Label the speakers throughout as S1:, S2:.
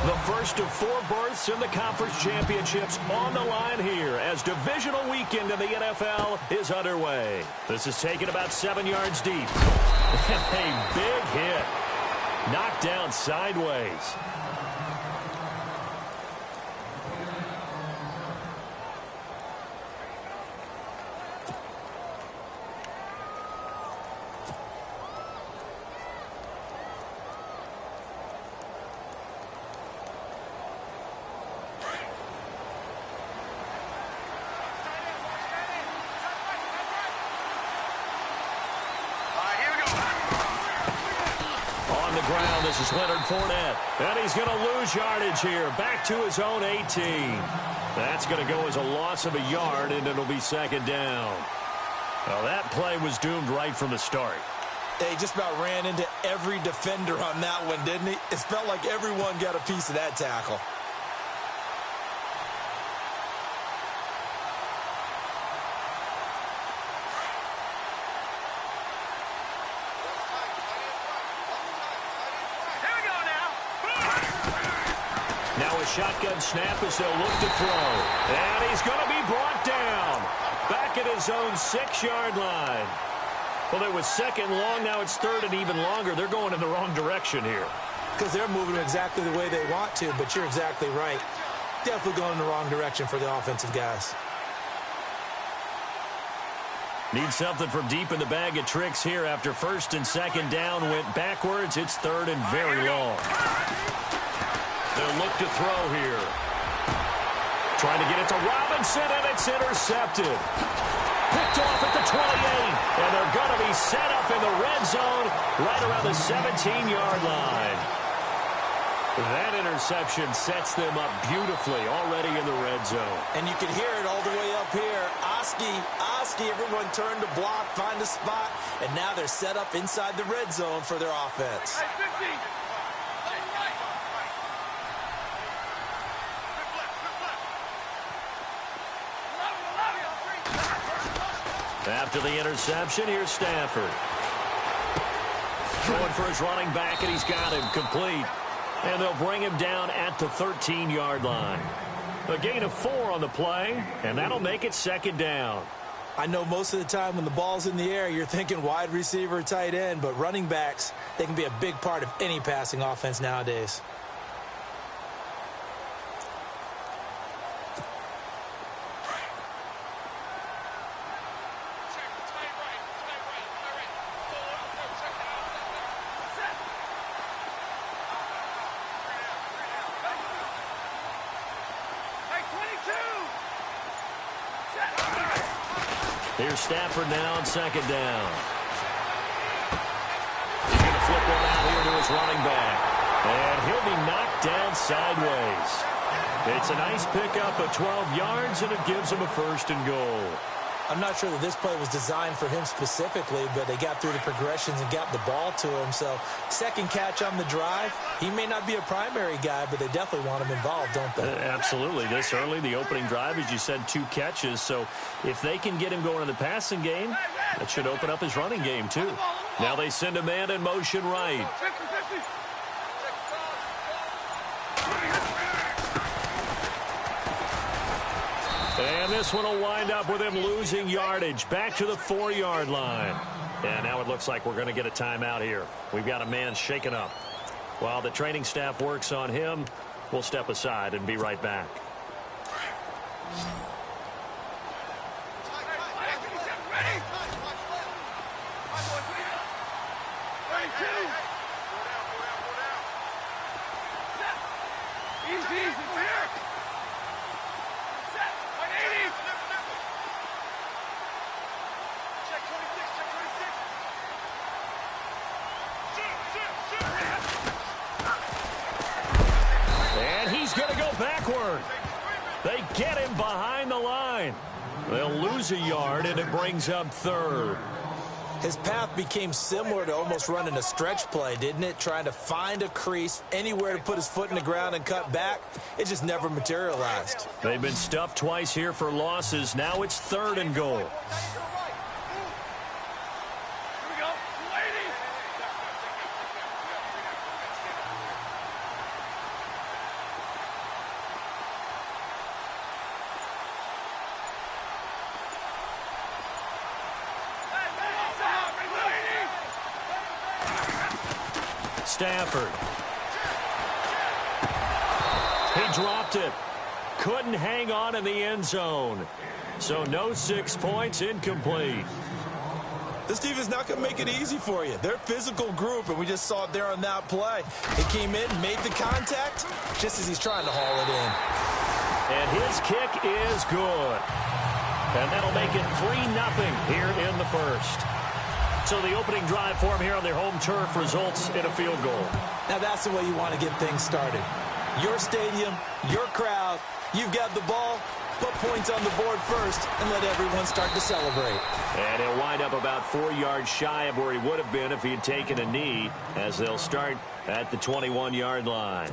S1: The first of 4 berths in the conference championships on the line here as divisional weekend in the NFL is underway. This is taken about 7 yards deep. A big hit. Knocked down sideways. This is Leonard Fournette, and he's going to lose yardage here, back to his own 18. That's going to go as a loss of a yard, and it'll be second down. Well, that play was doomed right from the start.
S2: He just about ran into every defender on that one, didn't he? It felt like everyone got a piece of that tackle.
S1: Shotgun snap as they'll look to throw. And he's going to be brought down. Back at his own 6-yard line. Well, it was second long. Now it's third and even longer. They're going in the wrong direction here.
S2: Because they're moving exactly the way they want to, but you're exactly right. Definitely going in the wrong direction for the offensive guys.
S1: Need something from deep in the bag of tricks here after first and second down went backwards. It's third and very long. They'll look to throw here. Trying to get it to Robinson, and it's intercepted. Picked off at the 28, and they're going to be set up in the red zone right around the 17-yard line. That interception sets them up beautifully already in the red zone.
S2: And you can hear it all the way up here. Oski, everyone turned to block, find a spot, and now they're set up inside the red zone for their offense.
S1: After the interception, here's Stafford. Going for his running back, and he's got him complete. And they'll bring him down at the 13-yard line. A gain of 4 on the play, and that'll make it second down.
S2: I know most of the time when the ball's in the air, you're thinking wide receiver, tight end, but running backs, they can be a big part of any passing offense nowadays.
S1: Here's Stafford now on second down. He's going to flip one out here to his running back. And he'll be knocked down sideways. It's a nice pickup of 12 yards, and it gives him a first and goal.
S2: I'm not sure that this play was designed for him specifically, but they got through the progressions and got the ball to him. So second catch on the drive. He may not be a primary guy, but they definitely want him involved, don't they?
S1: Absolutely. This early, the opening drive, as you said, 2 catches. So if they can get him going in the passing game, that should open up his running game too. Now they send a man in motion right. And this one will wind up with him losing yardage back to the 4-yard line. And now it looks like we're going to get a timeout here. We've got a man shaken up. While the training staff works on him, we'll step aside and be right back. They get him behind the line. They'll lose a yard, and it brings up third.
S2: His path became similar to almost running a stretch play, didn't it? Trying to find a crease, anywhere to put his foot in the ground and cut back. It just never materialized.
S1: They've been stuffed twice here for losses. Now it's third and goal. Stafford. He dropped it. Couldn't hang on in the end zone. So no 6 points, incomplete.
S2: This defense is not going to make it easy for you. They're a physical group, and we just saw it there on that play. He came in, made the contact, just as he's trying to haul it in.
S1: And his kick is good. And that'll make it 3-0 here in the first. So the opening drive for him here on their home turf results in a field goal.
S2: Now that's the way you want to get things started. Your stadium, your crowd, you've got the ball. Put points on the board first and let everyone start to celebrate.
S1: And he'll wind up about 4 yards shy of where he would have been if he had taken a knee, as they'll start at the 21-yard line.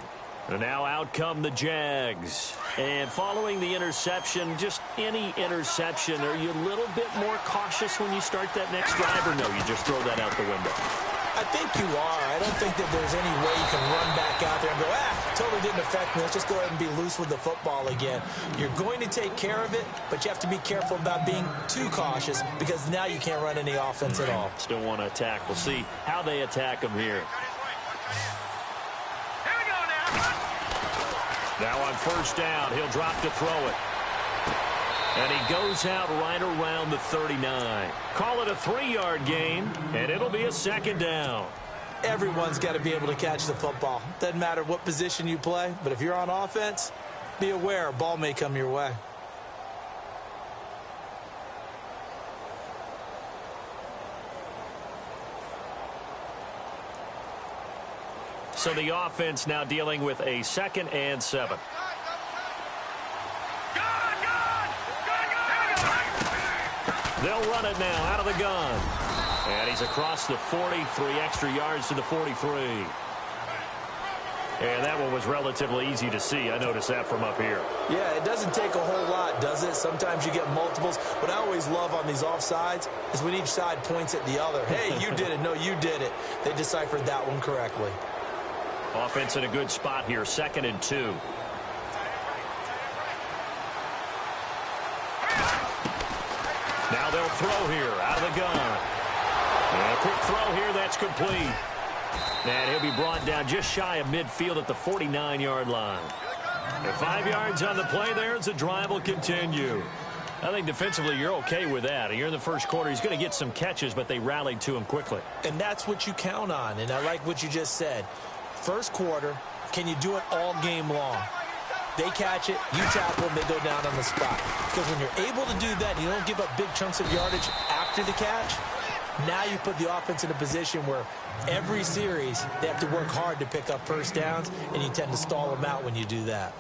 S1: And now out come the Jags. And following the interception, just any interception, are you a little bit more cautious when you start that next drive, or no, you just throw that out the window?
S2: I think you are. I don't think that there's any way you can run back out there and go, totally didn't affect me. Let's just go ahead and be loose with the football again. You're going to take care of it, but you have to be careful about being too cautious because now you can't run any offense at all.
S1: Still want to attack. We'll see how they attack him here. Now on first down, he'll drop to throw it. And he goes out right around the 39. Call it a 3-yard gain, and it'll be a second down.
S2: Everyone's got to be able to catch the football. Doesn't matter what position you play, but if you're on offense, be aware a ball may come your way.
S1: So the offense now dealing with a 2nd and 7. They'll run it now out of the gun. And he's across the 40, 3 extra yards to the 43. And that one was relatively easy to see. I noticed that from up here.
S2: Yeah, it doesn't take a whole lot, does it? Sometimes you get multiples. What I always love on these offsides is when each side points at the other. Hey, you did it. No, you did it. They deciphered that one correctly.
S1: Offense in a good spot here, 2nd and 2. Now they'll throw here out of the gun. And a quick throw here, that's complete. And he'll be brought down just shy of midfield at the 49-yard line. And 5 yards on the play there as the drive will continue. I think defensively you're okay with that. You're in the first quarter. He's going to get some catches, but they rallied to him quickly.
S2: And that's what you count on. And I like what you just said. First quarter, can you do it all game long? They catch it, you tackle them, they go down on the spot. Because when you're able to do that, you don't give up big chunks of yardage after the catch. Now you put the offense in a position where every series they have to work hard to pick up first downs, and you tend to stall them out when you do that.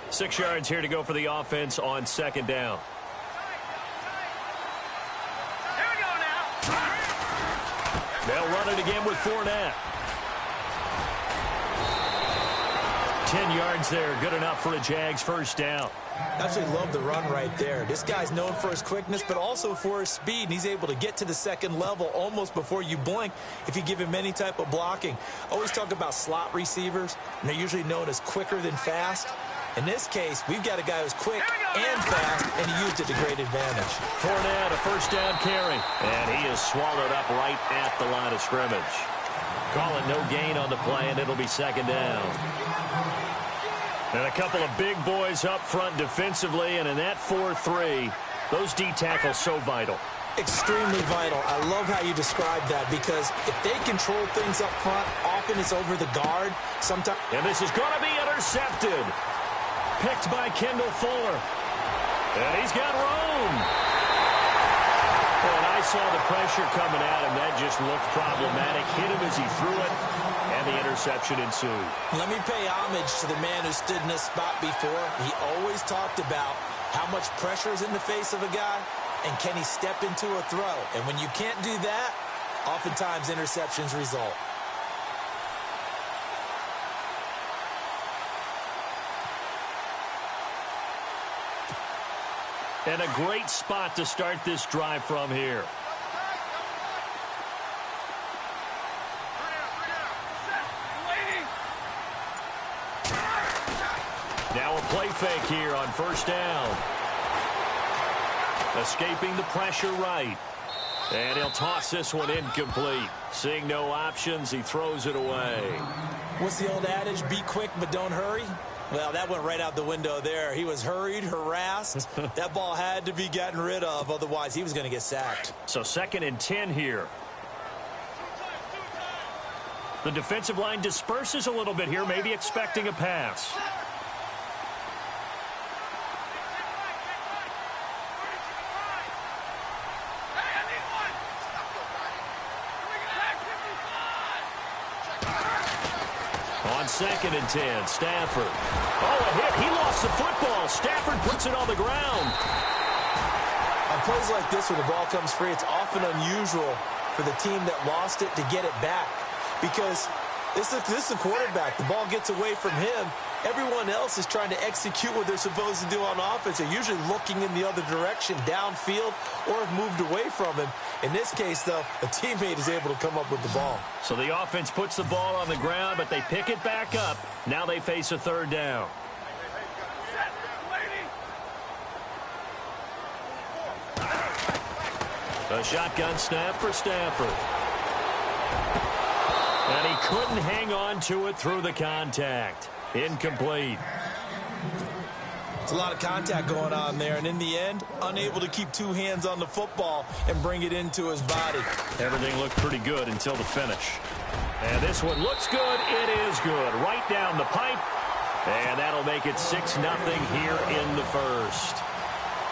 S1: Six yards here to go for the offense on 2nd down.
S3: Here we go now.
S1: They'll run it again with Fournette. 10 yards there, good enough for a Jags first down.
S2: Absolutely love the run right there. This guy's known for his quickness, but also for his speed. And he's able to get to the second level almost before you blink if you give him any type of blocking. Always talk about slot receivers, and they're usually known as quicker than fast. In this case, we've got a guy who's quick and fast, and he used it to great advantage.
S1: Fournette, a first down carry. And he is swallowed up right at the line of scrimmage. Call it no gain on the play, and it'll be 2nd down. And a couple of big boys up front defensively, and in that 4-3, those D tackles so vital.
S2: Extremely vital. I love how you describe that because if they control things up front, often it's over the guard. Sometimes.
S1: And this is going to be intercepted. Picked by Kendall Fuller. And he's got room. And I saw the pressure coming at him. That just looked problematic. Hit him as he threw it, and the interception ensued.
S2: Let me pay homage to the man who stood in this spot before. He always talked about how much pressure is in the face of a guy, and can he step into a throw. And when you can't do that, oftentimes interceptions result.
S1: And a great spot to start this drive from here. Now a play fake here on first down. Escaping the pressure right. And he'll toss this one incomplete. Seeing no options, he throws it away.
S2: What's the old adage? Be quick, but don't hurry. Well, that went right out the window there. He was hurried, harassed. That ball had to be gotten rid of. Otherwise, he was going to get sacked.
S1: So 2nd and 10 here. The defensive line disperses a little bit here, maybe expecting a pass. On 2nd and 10, Stafford. Oh, a hit. He lost the football. Stafford puts it on the ground.
S2: On plays like this where the ball comes free, it's often unusual for the team that lost it to get it back. Because this is the quarterback. The ball gets away from him. Everyone else is trying to execute what they're supposed to do on offense. They're usually looking in the other direction, downfield, or have moved away from him. In this case, though, a teammate is able to come up with the ball.
S1: So the offense puts the ball on the ground, but they pick it back up. Now they face a 3rd down. A shotgun snap for Stafford. And he couldn't hang on to it through the contact. Incomplete.
S2: It's a lot of contact going on there, and in the end, unable to keep 2 hands on the football and bring it into his body.
S1: Everything looked pretty good until the finish. And this one looks good. It is good. Right down the pipe. And that'll make it 6-0 here in the first.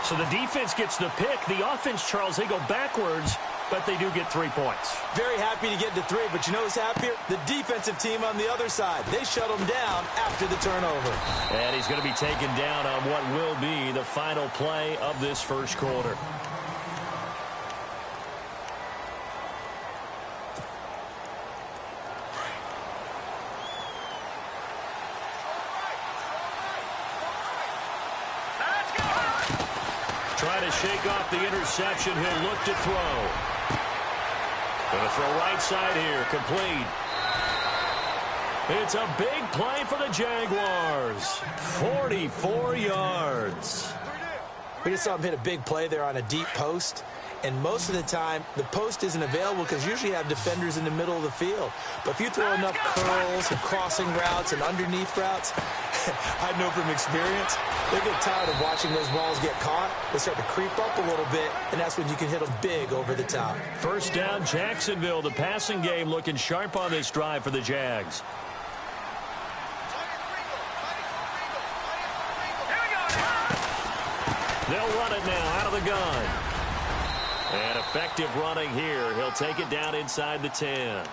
S1: So the defense gets the pick. The offense, Charles, they go backwards, but they do get 3 points.
S2: Very happy to get to 3, but you know who's happier? The defensive team on the other side. They shut him down after the turnover.
S1: And he's going to be taken down on what will be the final play of this first quarter. Try to shake off the interception. He'll look to throw. Going to throw right side here. Complete. It's a big play for the Jaguars. 44 yards.
S2: We just saw him hit a big play there on a deep post. And most of the time, the post isn't available because usually you have defenders in the middle of the field. But if you throw enough curls and crossing routes and underneath routes, I know from experience, they get tired of watching those balls get caught. They start to creep up a little bit, and that's when you can hit them big over the top.
S1: First down, Jacksonville. The passing game looking sharp on this drive for the Jags. They'll run it now out of the gun. And effective running here. He'll take it down inside the 10.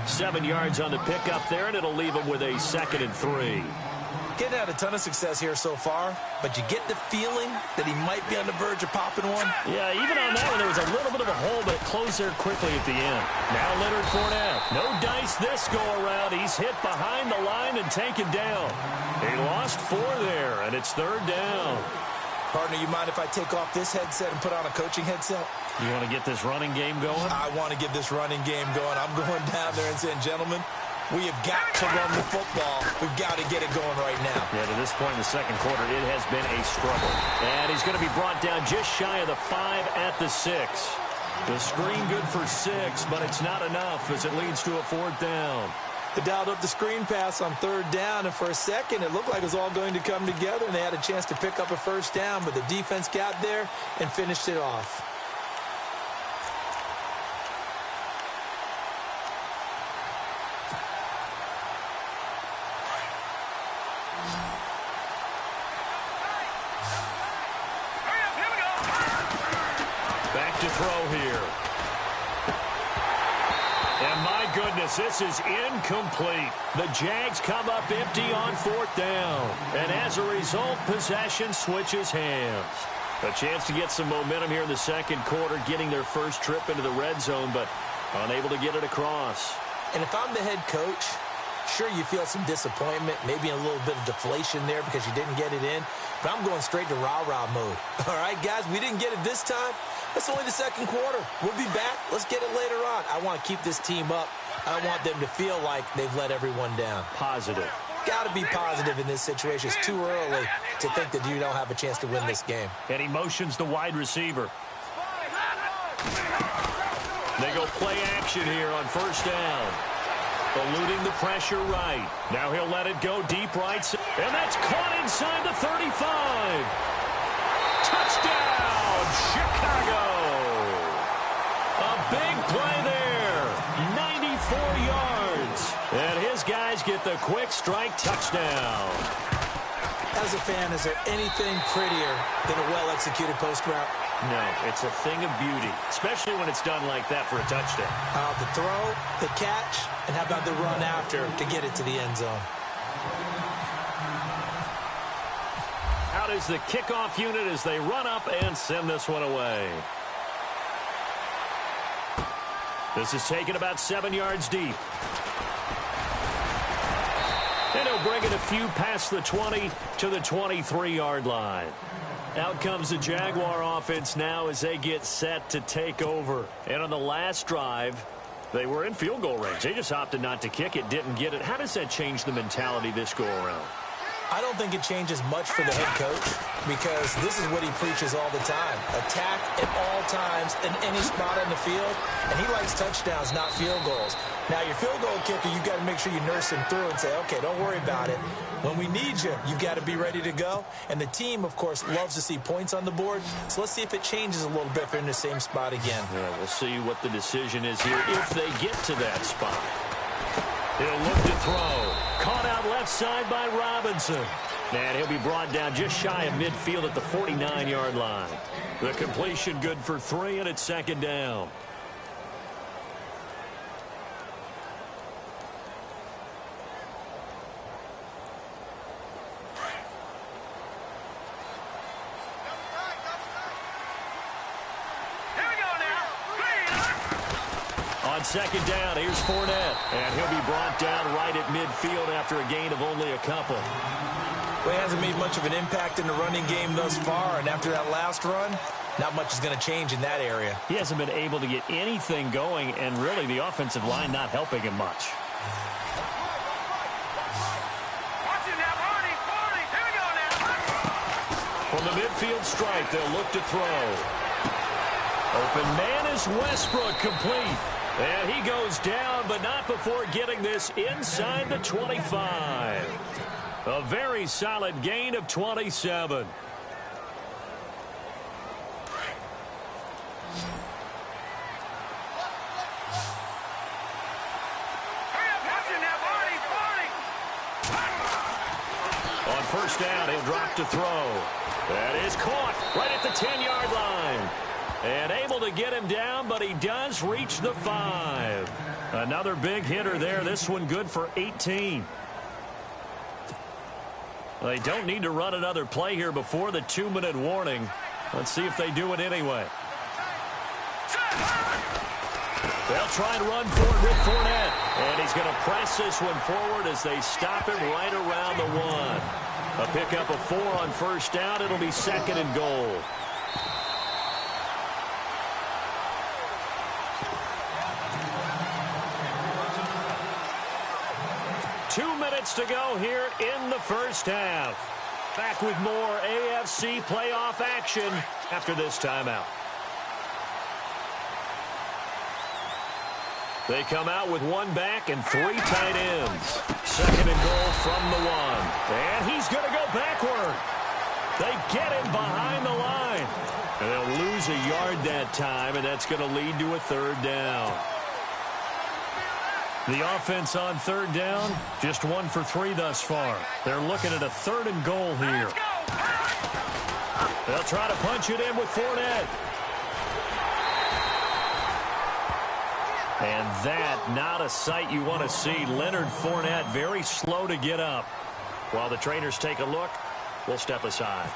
S1: 7 yards on the pickup there, and it'll leave him with a 2nd and 3.
S2: Getting had a ton of success here so far, but you get the feeling that he might be on the verge of popping one.
S1: Yeah, even on that one, there was a little bit of a hole, but it closed there quickly at the end. Now Leonard Fournette. No dice this go-around. He's hit behind the line and taken down. He lost 4 there, and it's 3rd down.
S2: Partner, you mind if I take off this headset and put on a coaching headset?
S1: You want to get this running game going?
S2: I want to get this running game going. I'm going down there and saying, gentlemen, we have got to run the football. We've got to get it going right now.
S1: Yeah, to this point in the second quarter, it has been a struggle. And he's going to be brought down just shy of the 5 at the 6. The screen good for 6, but it's not enough as it leads to a 4th down.
S2: They dialed up the screen pass on 3rd down, and for a second, it looked like it was all going to come together, and they had a chance to pick up a 1st down, but the defense got there and finished it off.
S1: Back to throw here. And my goodness, this is incomplete. The Jags come up empty on 4th down. And as a result, possession switches hands. A chance to get some momentum here in the second quarter, getting their first trip into the red zone, but unable to get it across.
S2: And if I'm the head coach, sure, you feel some disappointment, maybe a little bit of deflation there because you didn't get it in. But I'm going straight to rah-rah mode. All right, guys, we didn't get it this time. That's only the second quarter. We'll be back. Let's get it later on. I want to keep this team up. I don't want them to feel like they've let everyone down.
S1: Positive.
S2: got to be positive in this situation. It's too early to think that you don't have a chance to win this game.
S1: And he motions the wide receiver. They go play action here on first down. Eluding the pressure right. Now he'll let it go deep right. And that's caught inside the 35. Touchdown, Chicago. A big play there. 94 yards. And his guys get the quick strike touchdown.
S2: As a fan, is there anything prettier than a well-executed post route?
S1: No, it's a thing of beauty, especially when it's done like that for a touchdown.
S2: The throw, the catch, and how about the run after to get it to the end zone?
S1: Out is the kickoff unit as they run up and send this one away. This is taken about 7 yards deep. And he'll bring it a few past the 20 to the 23-yard line. Out comes the Jaguar offense now as they get set to take over. And on the last drive, they were in field goal range. They just opted not to kick it, didn't get it. How does that change the mentality this go around?
S2: I don't think it changes much for the head coach because this is what he preaches all the time. Attack at all times in any spot on the field, and he likes touchdowns, not field goals. Now, your field goal kicker, you've got to make sure you nurse him through and say, okay, don't worry about it. When we need you, you've got to be ready to go. And the team, of course, loves to see points on the board. So let's see if it changes a little bit if they're in the same spot again.
S1: Yeah, we'll see what the decision is here if they get to that spot. He'll look to throw. Caught out left side by Robinson. And he'll be brought down just shy of midfield at the 49-yard line. The completion good for 3, and it's second down. On second down, here's Fournette. And he'll be brought down right at midfield after a gain of only a couple.
S2: Well, he hasn't made much of an impact in the running game thus far, and after that last run, not much is going to change in that area.
S1: He hasn't been able to get anything going, and really the offensive line not helping him much. From the midfield strike, they'll look to throw. Open man is Westbrook, complete. And he goes down, but not before getting this inside the 25. A very solid gain of 27. On first down, he'll drop to throw. That is caught right at the 10-yard line. And able to get him down, but he does reach the 5. Another big hitter there. This one good for 18. They don't need to run another play here before the 2-minute warning. Let's see if they do it anyway. They'll try and run for it with Fournette. And he's going to press this one forward as they stop him right around the 1. A pickup of 4 on first down. It'll be second and goal. To go here in the first half. Back with more AFC playoff action after this timeout. They come out with 1 back and 3 tight ends. Second and goal from the 1. And he's going to go backward. They get him behind the line. And they'll lose a yard that time, and that's going to lead to a 3rd down. The offense on 3rd down, just 1 for 3 thus far. They're looking at a 3rd and goal here. They'll try to punch it in with Fournette. And that, not a sight you want to see. Leonard Fournette very slow to get up. While the trainers take a look, we'll step aside.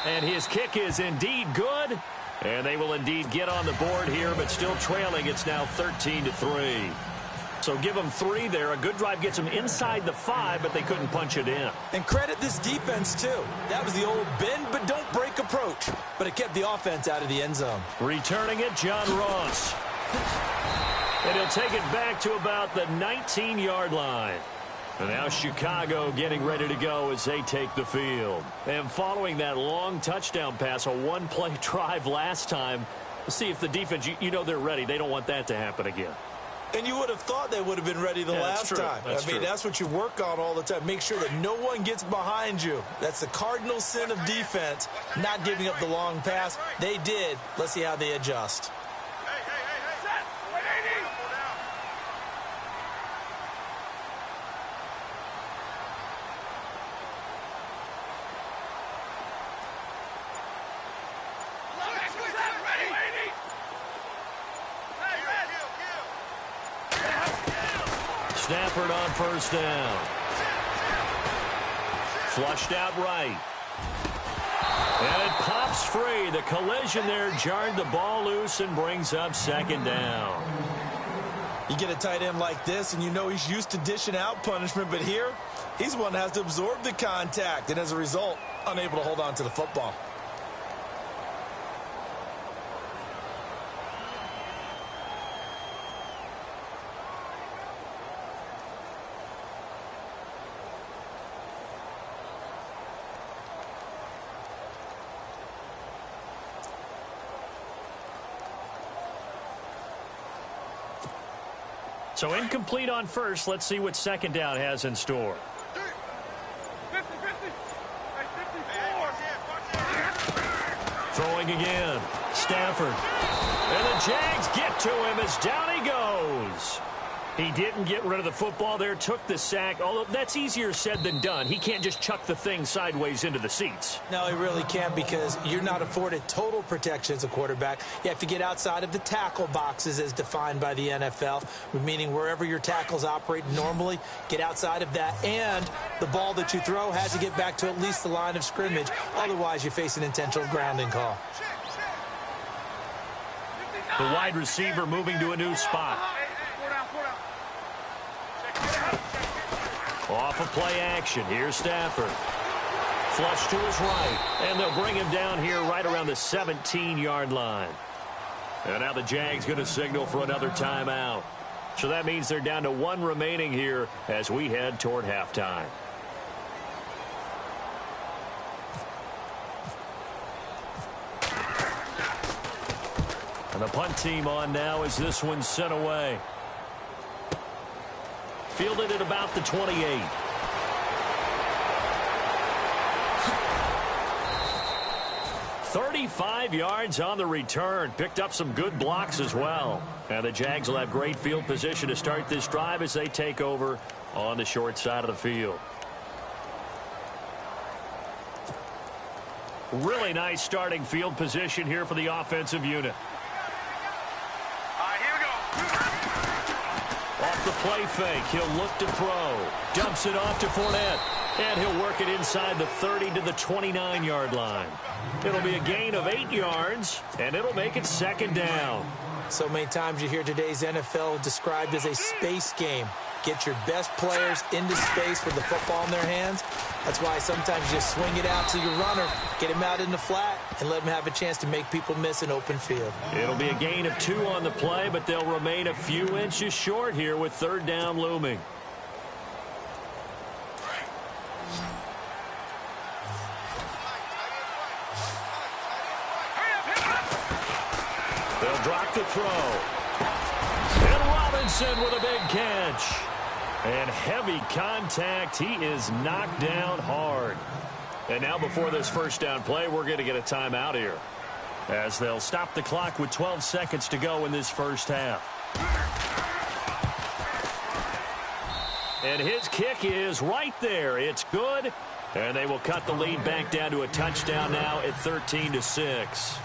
S1: And his kick is indeed good. And they will indeed get on the board here, but still trailing. It's now 13-3. So give them 3 there. A good drive gets them inside the 5, but they couldn't punch it in.
S2: And credit this defense, too. That was the old bend but don't break approach. But it kept the offense out of the end zone.
S1: Returning it, John Ross. And he'll take it back to about the 19-yard line. And now Chicago getting ready to go as they take the field. And following that long touchdown pass, a one-play drive last time, we'll see if the defense, you know they're ready. They don't want that to happen again.
S2: And you would have thought they would have been ready the last time. That's what you work on all the time. Make sure that no one gets behind you. That's the cardinal sin of defense, not giving up the long pass. They did. Let's see how they adjust.
S1: Stafford on first down. Flushed out right. And it pops free. The collision there jarred the ball loose and brings up second down.
S2: You get a tight end like this, and you know he's used to dishing out punishment, but here, he's the one that has to absorb the contact, and as a result, unable to hold on to the football.
S1: So incomplete on first. Let's see what second down has in store.
S3: 50, 50. Hey, 54.
S1: Throwing again. Stafford. And the Jags get to him as down he goes. He didn't get rid of the football there, took the sack, although that's easier said than done. He can't just chuck the thing sideways into the seats.
S2: No, he really can't, because you're not afforded total protection as a quarterback. You have to get outside of the tackle boxes as defined by the NFL, meaning wherever your tackles operate normally, get outside of that, and the ball that you throw has to get back to at least the line of scrimmage. Otherwise, you face an intentional grounding call.
S1: The wide receiver moving to a new spot. Off of play action. Here's Stafford. Flush to his right. And they'll bring him down here right around the 17-yard line. And now the Jags going to signal for another timeout. So that means they're down to one remaining here as we head toward halftime. And the punt team on now as this one's sent away. Fielded at about the 28. "35 yards on the return. Picked up some good blocks as well. And the Jags will have great field position to start this drive as they take over on the short side of the field. Really nice starting field position here for the offensive unit. Off the play fake, he'll look to throw. Dumps it off to Fournette. And he'll work it inside the 30 to the 29-yard line. It'll be a gain of 8 yards, and it'll make it second down.
S2: So many times you hear today's NFL described as a space game. Get your best players into space with the football in their hands. That's why sometimes you just swing it out to your runner, get him out in the flat, and let him have a chance to make people miss an open field.
S1: It'll be a gain of 2 on the play, but they'll remain a few inches short here with third down looming. They'll drop the throw. And Robinson with a big catch. And heavy contact. He is knocked down hard. And now before this first down play, we're going to get a timeout here, as they'll stop the clock with 12 seconds to go in this first half. And his kick is right there. It's good. And they will cut the lead back down to a touchdown now at 13-6.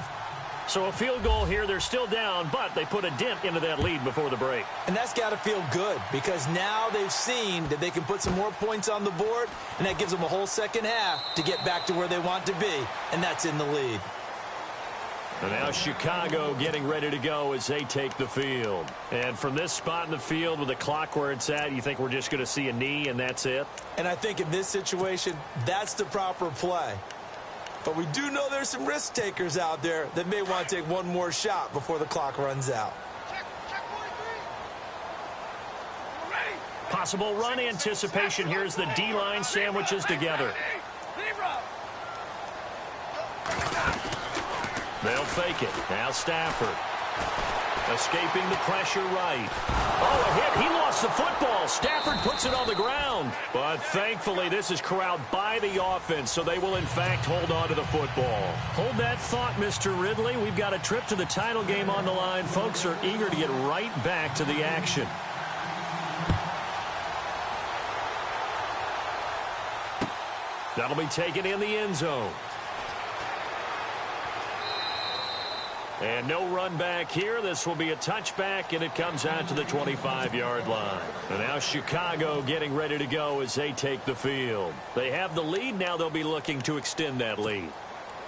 S1: So a field goal here. They're still down, but they put a dent into that lead before the break.
S2: And that's got to feel good, because now they've seen that they can put some more points on the board, and that gives them a whole second half to get back to where they want to be, and that's in the lead.
S1: And now Chicago getting ready to go as they take the field. And from this spot in the field with the clock where it's at, you think we're just going to see a knee and that's it?
S2: And I think in this situation, that's the proper play. But we do know there's some risk takers out there that may want to take one more shot before the clock runs out.
S1: Possible run anticipation here as the D-line sandwiches together. They'll fake it. Now Stafford. Escaping the pressure right. Oh, a hit. He lost the football. Stafford puts it on the ground. But thankfully, this is corralled by the offense, so they will, in fact, hold on to the football. Hold that thought, Mr. Ridley. We've got a trip to the title game on the line. Folks are eager to get right back to the action. That'll be taken in the end zone. And no run back here. This will be a touchback, and it comes out to the 25-yard line. And now Chicago getting ready to go as they take the field. They have the lead. Now they'll be looking to extend that lead.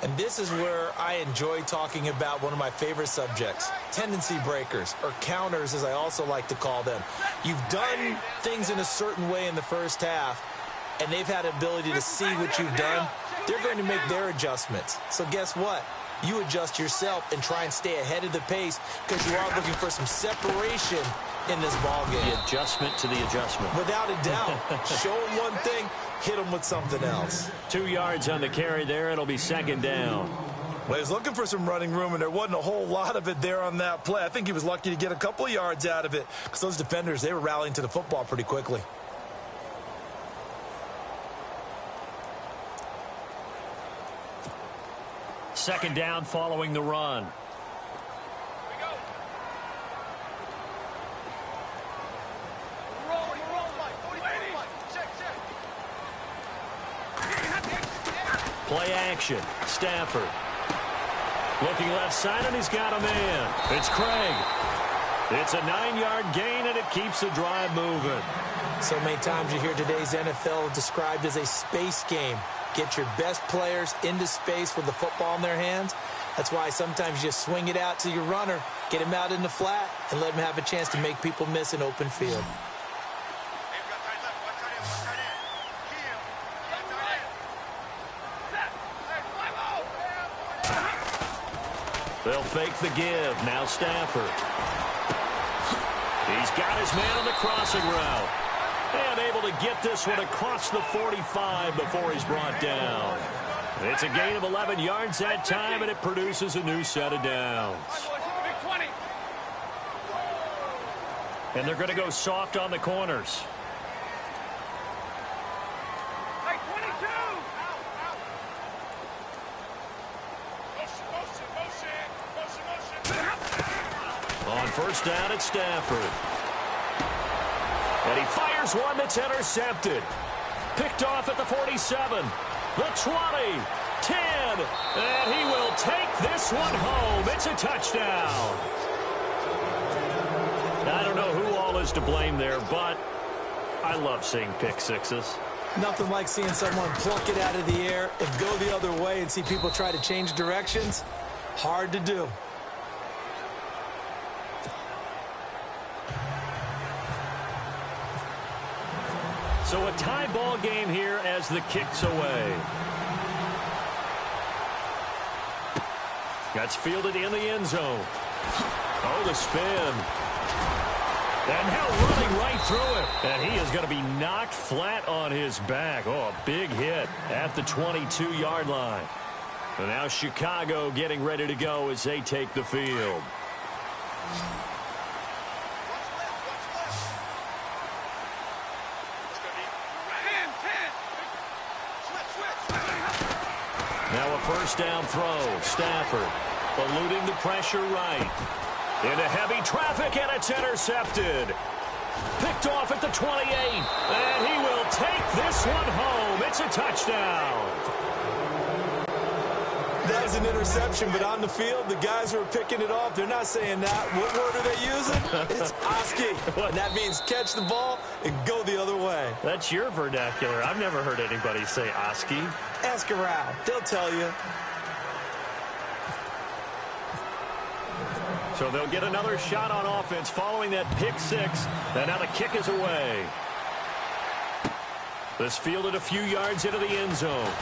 S2: And this is where I enjoy talking about one of my favorite subjects, tendency breakers, or counters as I also like to call them. You've done things in a certain way in the first half, and they've had the ability to see what you've done. They're going to make their adjustments. So guess what? You adjust yourself and try and stay ahead of the pace because you are looking for some separation in this ball game.
S1: The adjustment to the adjustment.
S2: Without a doubt. Show them one thing, hit them with something else.
S1: 2 yards on the carry there. It'll be second down.
S4: Well, he was looking for some running room, and there wasn't a whole lot of it there on that play. I think he was lucky to get a couple of yards out of it because those defenders, they were rallying to the football pretty quickly.
S1: Second down following the run. Play action. Stafford. Looking left side, and he's got a man. It's Craig. It's a 9-yard gain, and it keeps the drive moving.
S2: So many times you hear today's NFL described as a space game. Get your best players into space with the football in their hands. That's why sometimes you just swing it out to your runner, get him out in the flat, and let him have a chance to make people miss an open field.
S1: They'll fake the give. Now Stafford. He's got his man on the crossing route. And able to get this one across the 45 before he's brought down. It's a gain of 11 yards that time, and it produces a new set of downs. And they're going to go soft on the corners. On first down, it's Stafford. And he fires one that's intercepted. Picked off at the 47, the 20, 10, and he will take this one home. It's a touchdown. I don't know who all is to blame there, but I love seeing pick sixes.
S2: Nothing like seeing someone pluck it out of the air and go the other way and see people try to change directions. Hard to do.
S1: So a tie ball game here as the kick's away. That's fielded in the end zone. Oh, the spin. And now running right through it. And he is going to be knocked flat on his back. Oh, a big hit at the 22-yard line. And now Chicago getting ready to go as they take the field. Now a first down throw. Stafford eluding the pressure right. Into heavy traffic, and it's intercepted. Picked off at the 28. And he will take this one home. It's a touchdown.
S2: That was an interception, but on the field, the guys who are picking it off, they're not saying that. What word are they using? It's Oski. And that means catch the ball and go the other way.
S1: That's your vernacular. I've never heard anybody say Oski.
S2: Ask around. They'll tell you.
S1: So they'll get another shot on offense following that pick six. And now the kick is away. This fielded a few yards into the end zone.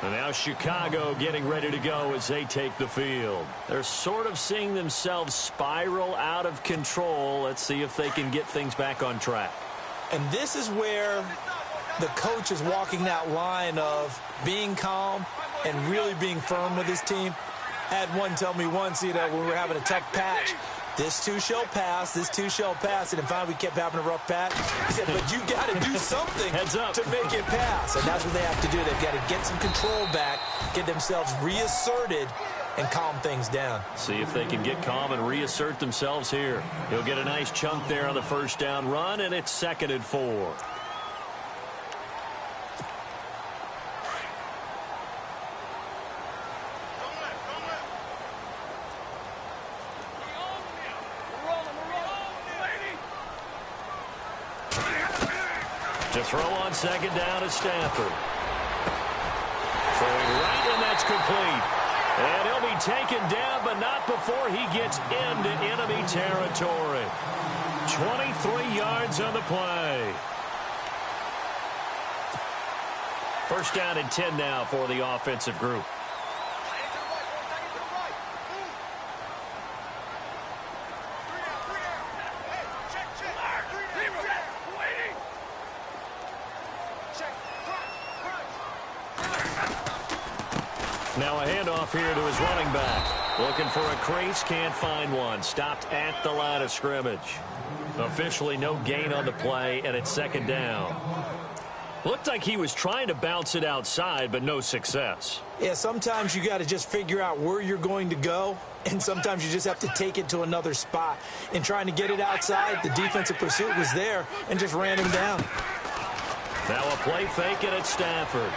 S1: And now Chicago getting ready to go as they take the field. They're sort of seeing themselves spiral out of control. Let's see if they can get things back on track.
S2: And this is where the coach is walking that line of being calm and really being firm with his team. I had one tell me once, when we were having a tough patch, this too shall pass, this too shall pass. And finally we kept having a rough patch. He said, but you got to do something to make it pass. And that's what they have to do. They've got to get some control back, get themselves reasserted, and calm things down.
S1: See if they can get calm and reassert themselves here. He'll get a nice chunk there on the first down run, and it's 2nd and 4. To throw on 2nd down is Stafford. Throwing right, and that's complete. And he'll be taken down, but not before he gets into enemy territory. 23 yards on the play. First down and 10 now for the offensive group. Now a handoff here to his running back. Looking for a crease, can't find one. Stopped at the line of scrimmage. Officially no gain on the play, and it's 2nd down. Looked like he was trying to bounce it outside, but no success.
S2: Yeah, sometimes you got to just figure out where you're going to go, and sometimes you just have to take it to another spot. In trying to get it outside, the defensive pursuit was there and just ran him down.
S1: Now a play fake, and it's Stafford.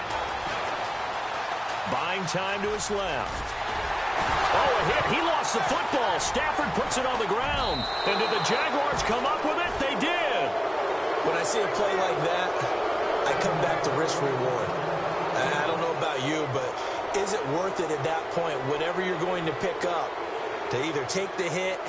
S1: Buying time to his left. Oh, a hit. He lost the football. Stafford puts it on the ground. And did the Jaguars come up with it? They did.
S2: When I see a play like that, I come back to risk reward. I don't know about you, but is it worth it at that point, whatever you're going to pick up, to either take the hit,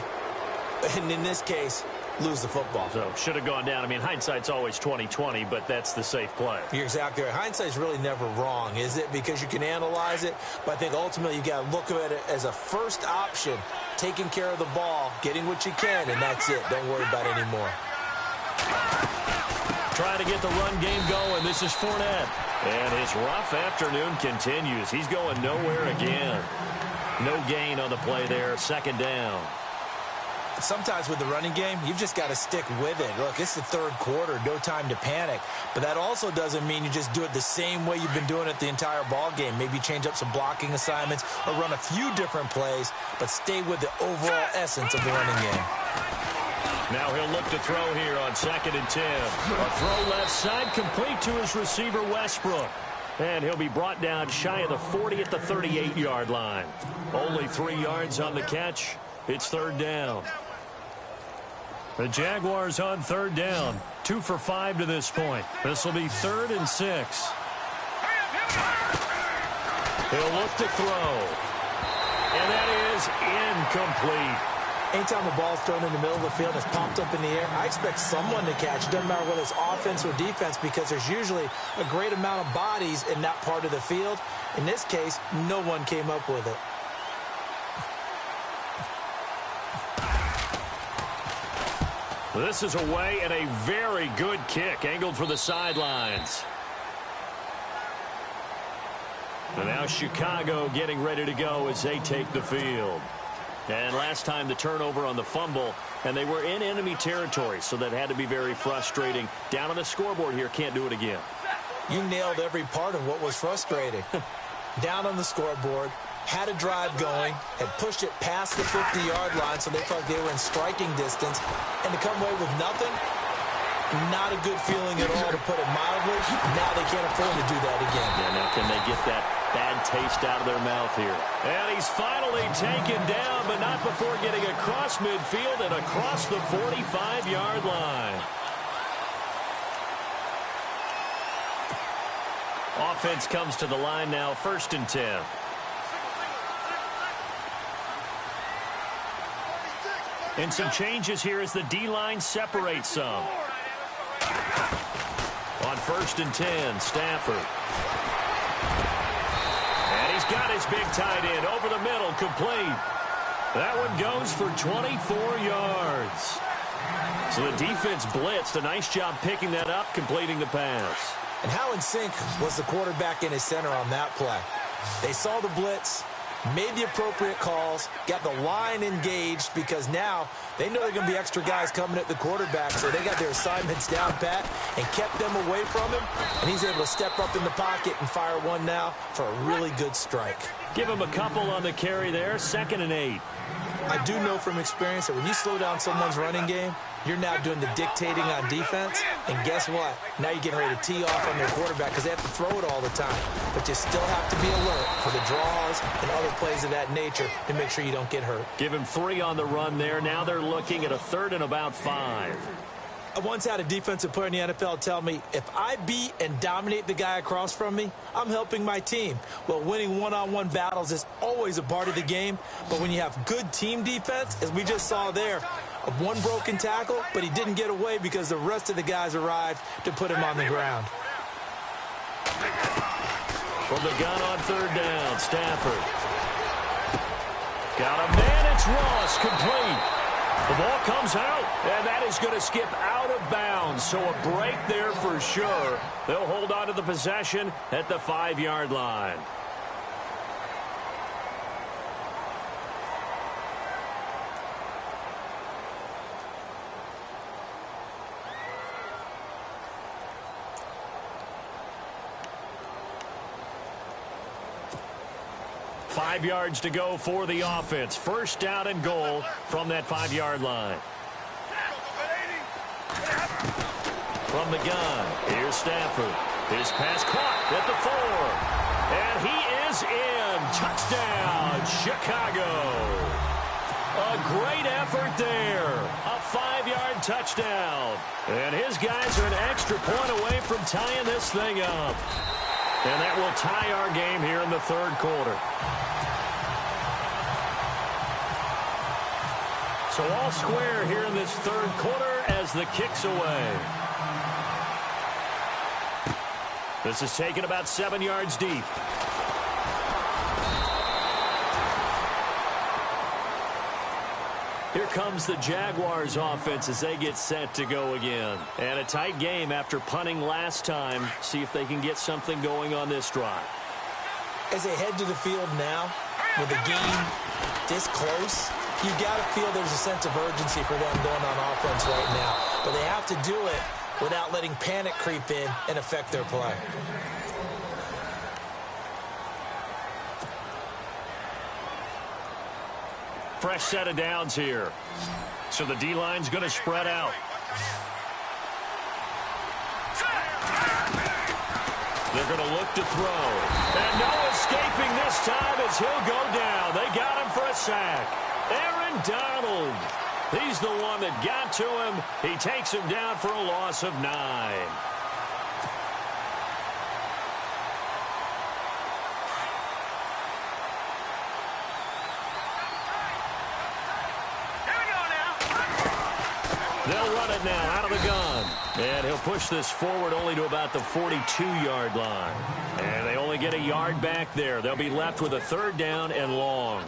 S2: and in this case, lose the football?
S1: So should have gone down. I mean, hindsight's always 20/20, but that's the safe play.
S2: You're exactly right. Hindsight's really never wrong, is it? Because you can analyze it, but I think ultimately you got to look at it as a first option, taking care of the ball, getting what you can, and that's it. Don't worry about it anymore.
S1: Trying to get the run game going. This is Fournette. And his rough afternoon continues. He's going nowhere again. No gain on the play there. 2nd down.
S2: Sometimes with the running game, you've just got to stick with it. Look, it's the 3rd quarter, no time to panic. But that also doesn't mean you just do it the same way you've been doing it the entire ball game. Maybe change up some blocking assignments or run a few different plays, but stay with the overall essence of the running game.
S1: Now he'll look to throw here on 2nd and 10. A throw left side, complete to his receiver, Westbrook. And he'll be brought down shy of the 40 at the 38-yard line. Only 3 yards on the catch. It's 3rd down. The Jaguars on 3rd down. 2 for 5 to this point. This will be 3rd and 6. He'll look to throw. And that is incomplete.
S2: Anytime the ball's thrown in the middle of the field and it's popped up in the air, I expect someone to catch. It doesn't matter whether it's offense or defense, because there's usually a great amount of bodies in that part of the field. In this case, no one came up with it.
S1: This is away, and a very good kick angled for the sidelines. And now Chicago getting ready to go as they take the field. And last time the turnover on the fumble, and they were in enemy territory, so that had to be very frustrating. Down on the scoreboard here, can't do it again.
S2: You nailed every part of what was frustrating. Down on the scoreboard, had a drive going, had pushed it past the 50-yard line, so they felt like they were in striking distance, and to come away with nothing, not a good feeling at all, to put it mildly. Now they can't afford to do that again.
S1: Yeah, now can they get that bad taste out of their mouth here? And he's finally taken down, but not before getting across midfield and across the 45-yard line. Offense comes to the line now, 1st and 10. And some changes here as the D-line separates some. On 1st and 10, Stafford. got his big tight end over the middle, complete. That one goes for 24 yards. So the defense blitzed. A nice job picking that up, completing the pass.
S2: And how in sync was the quarterback and his center on that play? They saw the blitz, made the appropriate calls, got the line engaged because now they know they're going to be extra guys coming at the quarterback, so they got their assignments down pat and kept them away from him, and he's able to step up in the pocket and fire one now for a really good strike.
S1: Give him a couple on the carry there, 2nd and 8.
S2: I do know from experience that when you slow down someone's running game, you're now doing the dictating on defense, and guess what? Now you're getting ready to tee off on their quarterback because they have to throw it all the time. But you still have to be alert for the draws and other plays of that nature to make sure you don't get hurt.
S1: Give him 3 on the run there. Now they're looking at a 3rd and about 5.
S2: I once had a defensive player in the NFL tell me, if I beat and dominate the guy across from me, I'm helping my team. Well, winning one-on-one battles is always a part of the game, but when you have good team defense, as we just saw there, one broken tackle, but he didn't get away because the rest of the guys arrived to put him on the ground.
S1: From the gun on 3rd down, Stafford. Got a man, it's Ross, complete. The ball comes out, and that is going to skip out of bounds. So a break there for sure. They'll hold on to the possession at the 5-yard line. Five yards to go for the offense. 1st down and goal from that 5-yard line. From the gun, here's Stafford. His pass caught at the 4. And he is in. Touchdown, Chicago. A great effort there. A 5-yard touchdown. And his guys are an extra point away from tying this thing up. And that will tie our game here in the 3rd quarter. So all square here in this 3rd quarter as the kick's away. This is taken about 7 yards deep. Here comes the Jaguars offense as they get set to go again. And a tight game after punting last time. See if they can get something going on this drive.
S2: As they head to the field now, with the game this close, you got to feel there's a sense of urgency for them going on offense right now. But they have to do it without letting panic creep in and affect their play.
S1: Fresh set of downs here. So the D-line's going to spread out. They're going to look to throw. And no escaping this time as he'll go down. They got him for a sack. Aaron Donald. He's the one that got to him. He takes him down for a loss of 9. They'll run it now out of the gun. And he'll push this forward only to about the 42-yard line. And they only get a yard back there. They'll be left with a 3rd down and long.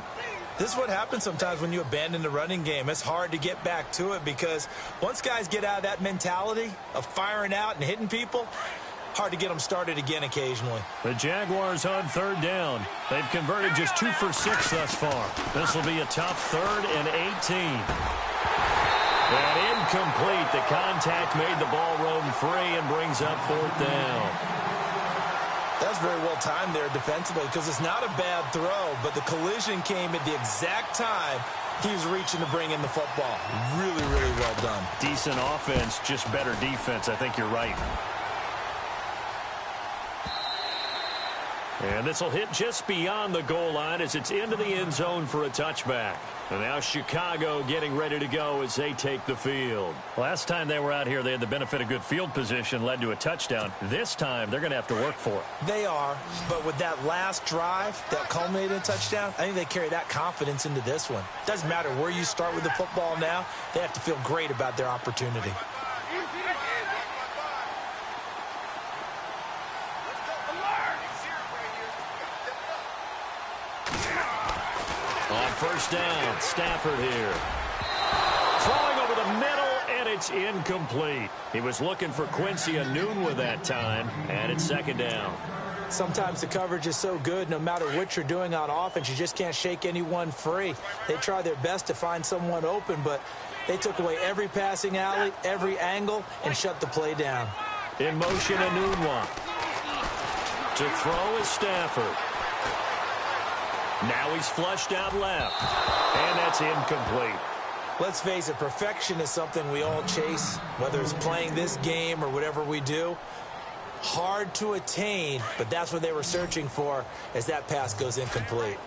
S4: This is what happens sometimes when you abandon the running game. It's hard to get back to it because once guys get out of that mentality of firing out and hitting people, hard to get them started again occasionally.
S1: The Jaguars on 3rd down. They've converted just 2 for 6 thus far. This will be a tough 3rd and 18. And incomplete. The contact made the ball roam free and brings up 4th down.
S4: That's very well timed there defensively because it's not a bad throw, but the collision came at the exact time he was reaching to bring in the football. Really, really well done.
S1: Decent offense, just better defense. I think you're right. And this will hit just beyond the goal line as it's into the end zone for a touchback. And now Chicago getting ready to go as they take the field. Last time they were out here, they had the benefit of good field position, led to a touchdown. This time, they're going to have to work for it.
S2: They are, but with that last drive that culminated in a touchdown, I think they carry that confidence into this one. Doesn't matter where you start with the football now, they have to feel great about their opportunity.
S1: first down. Stafford here. Throwing over the middle, and it's incomplete. He was looking for Quincy Noon with that time, and it's second down.
S2: Sometimes the coverage is so good, no matter what you're doing on offense, you just can't shake anyone free. They try their best to find someone open, but they took away every passing alley, every angle, and shut the play down.
S1: In motion, Anunwa. To throw is Stafford. Now he's flushed out left, and that's incomplete.
S2: Let's face it, perfection is something we all chase, whether it's playing this game or whatever we do. Hard to attain, but that's what they were searching for as that pass goes incomplete.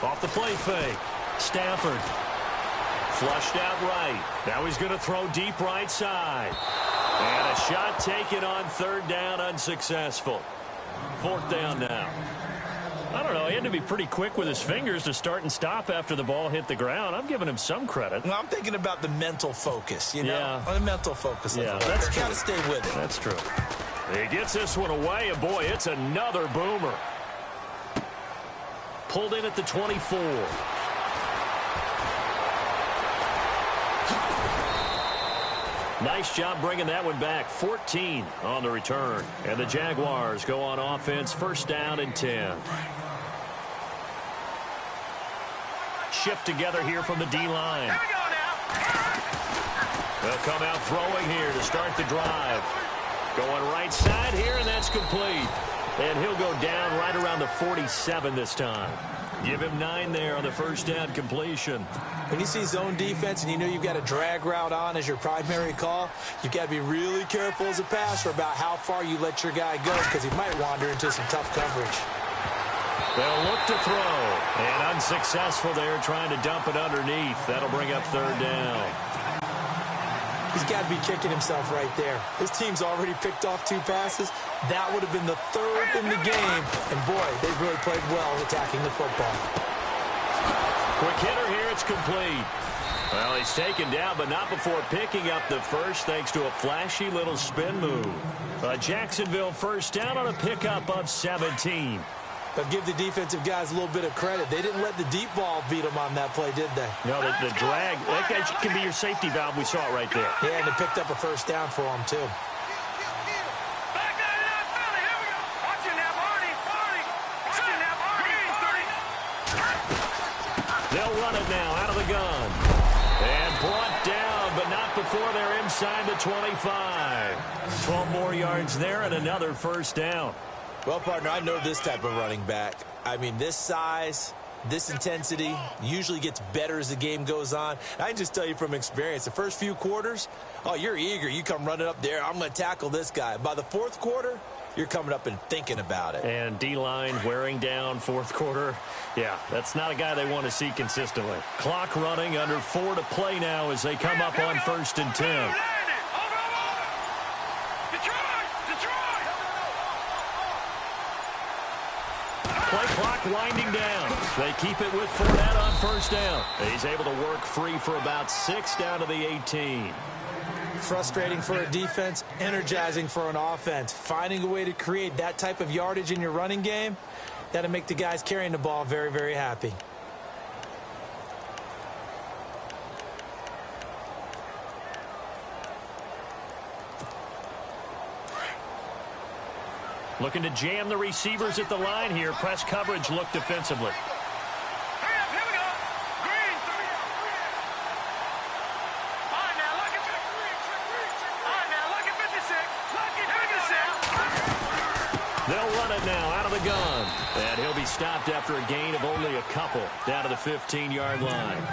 S1: Off the play fake. Stafford. Flushed out right. Now he's going to throw deep right side. And a shot taken on third down, unsuccessful. Fourth down now. I don't know. He had to be pretty quick with his fingers to start and stop after the ball hit the ground. I'm giving him some credit.
S2: Well, I'm thinking about the mental focus, you know?
S1: Yeah.
S2: The mental focus.
S1: Yeah, that's true.
S2: Got to stay with it.
S1: That's true. He gets this one away, and boy, it's another boomer. Pulled in at the 24. Nice job bringing that one back. 14 on the return. And the Jaguars go on offense, first down and 10. Shift together here from the D-line. They'll come out throwing here to start the drive. Going right side here, and that's complete. And he'll go down right around the 47 this time. Give him 9 there on the first down completion.
S2: When you see zone defense and you know you've got a drag route on as your primary call, you've got to be really careful as a passer about how far you let your guy go because he might wander into some tough coverage.
S1: They'll look to throw, and unsuccessful there trying to dump it underneath. That'll bring up third down.
S2: He's got to be kicking himself right there. His team's already picked off 2 passes. That would have been the 3rd in the game. And, boy, they've really played well attacking the football.
S1: Quick hitter here. It's complete. Well, he's taken down, but not before picking up the first thanks to a flashy little spin move. Jacksonville first down on a pickup of 17.
S2: But give the defensive guys a little bit of credit. They didn't let the deep ball beat them on that play, did they?
S1: No, the drag, that can be your safety valve. We saw it right there.
S2: Yeah, and they picked up a first down for them, too.
S1: They'll run it now out of the gun. And brought down, but not before they're inside the 25. 12 more yards there and another first down.
S2: Well, partner, I know this type of running back. I mean, this size, this intensity usually gets better as the game goes on. I can just tell you from experience, the first few quarters, oh, you're eager. You come running up there, I'm going to tackle this guy. By the 4th quarter, you're coming up and thinking about it.
S1: And D-line wearing down 4th quarter. Yeah, that's not a guy they want to see consistently. Clock running, under 4 to play now as they come up on 1st and 10. Play clock winding down. They keep it with Fournette on first down. He's able to work free for about 6 down to the 18.
S2: Frustrating for a defense, energizing for an offense. Finding a way to create that type of yardage in your running game, that'll make the guys carrying the ball very, very happy.
S1: Looking to jam the receivers at the line here. Press coverage look defensively. They'll run it now out of the gun. And he'll be stopped after a gain of only a couple down to the 15-yard line.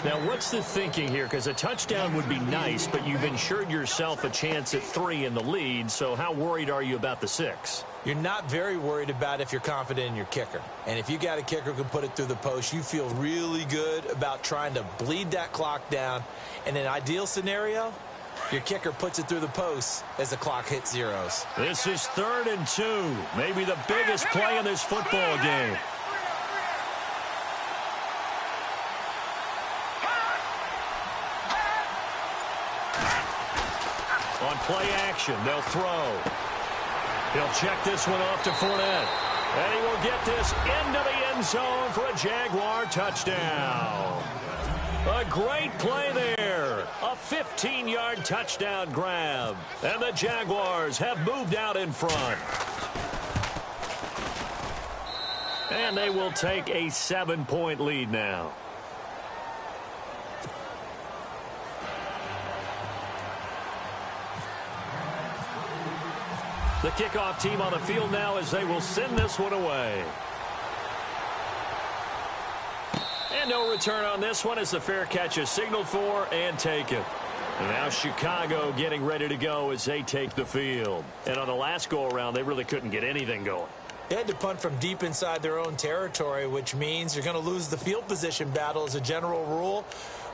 S1: Now, what's the thinking here? Because a touchdown would be nice, but you've ensured yourself a chance at 3 in the lead, so how worried are you about the 6?
S2: You're not very worried about if you're confident in your kicker. And if you got a kicker who can put it through the post, you feel really good about trying to bleed that clock down. In an ideal scenario, your kicker puts it through the post as the clock hits zeros.
S1: This is 3rd and 2, maybe the biggest play in this football game. On play action. They'll throw. He'll check this one off to Fournette. And he will get this into the end zone for a Jaguar touchdown. A great play there. A 15-yard touchdown grab. And the Jaguars have moved out in front. And they will take a 7-point lead now. The kickoff team on the field now as they will send this one away. And no return on this one as the fair catch is signaled for and taken. And now Chicago getting ready to go as they take the field. And on the last go-around, they really couldn't get anything going.
S2: They had to punt from deep inside their own territory, which means you're going to lose the field position battle as a general rule.